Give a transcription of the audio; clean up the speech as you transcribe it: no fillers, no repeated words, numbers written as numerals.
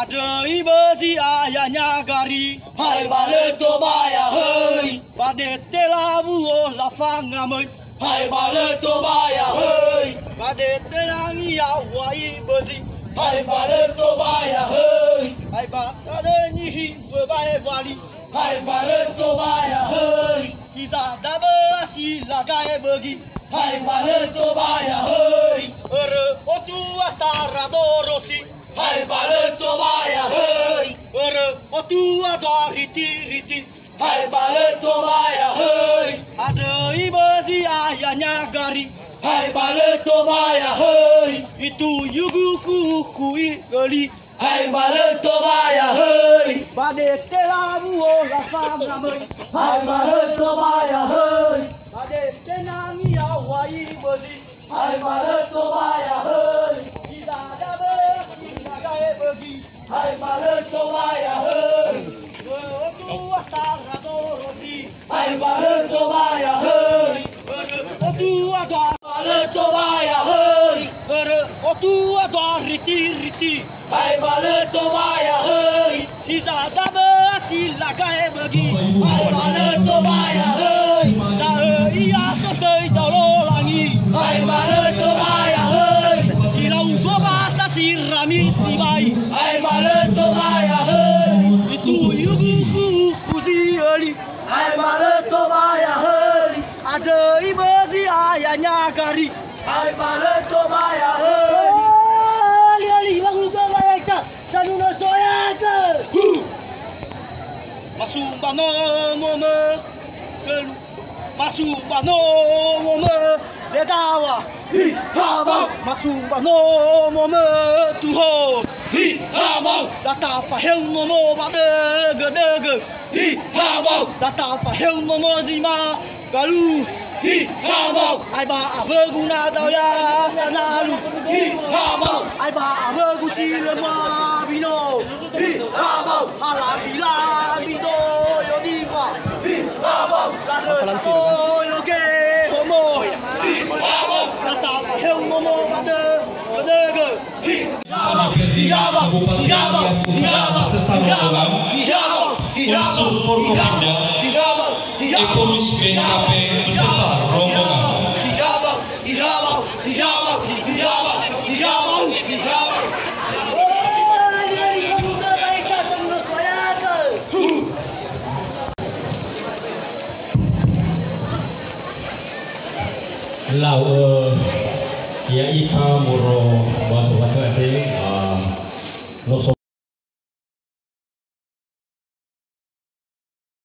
Ada ibezi ayahnya gari. Hai bale to baya hơi. Bade tela buo la fanga mới. Hai bale to baya hơi. Bade tela ngia wai bezi. Hai bale to baya hơi. Hai ba tade nhi vừa bay vali. Hai bale to baya hơi. Isa dabe asi la gai begi. Hai bale to baya hơi. Otu asara dorosi. Hai bale to baya hơi. Otu ador riti. Hai bale to baya hơi. Ada ibezi ayahnya gari. Hai bale to baya hơi. Itu yugu kui geli. Hai bale to baya hơi. Bade tela buo la fanga mới. Hai bale to baya hơi. Bade tena ngia wai bezi. Hai bale to baya hơi. Isa dabe asi la gai begi. Hai bale to baya hơi. Otu asara dorosi. Hai bale to baya hơi. Otu ador Bale to baya hơi. Otu ador riti. Hai bale to baya hơi. Isa dabe asi la gai begi. Hai bale to baya hơi. Da ia so tei da lo langi. Hai bale to baya hơi. Ilau so basa sirami sibai. Hai bale to baya hơi. Itu yugu kuzi ali. Hai bale to baya hơi. Ada ibezi ayahnya gari. Hai bale to baya hơi. Ali bang luka bayaka. Sanuna soyaka. Masubano mome. Masubano mome. Ledawa. Hi ha bau. Masubano mome tuho. Hi ha bau. Data pa heu momo bade gedege. Hi ha bau. Data pa heu momo zima galu. Hi ha bau. Ai ba abe guna tau ya sanalu. Hi ha bau. Ai ba abe gusi le ma bino. Hi ha bau. Hala bila bido yo diva. Hi ha bau. Kare to yo ke homo. Hi ha bau. Data pa heu momo bade gedege. Unsur Forkopimda, Epolus BNKP beserta rombongan. Lau ya ika muro bahasa wajah no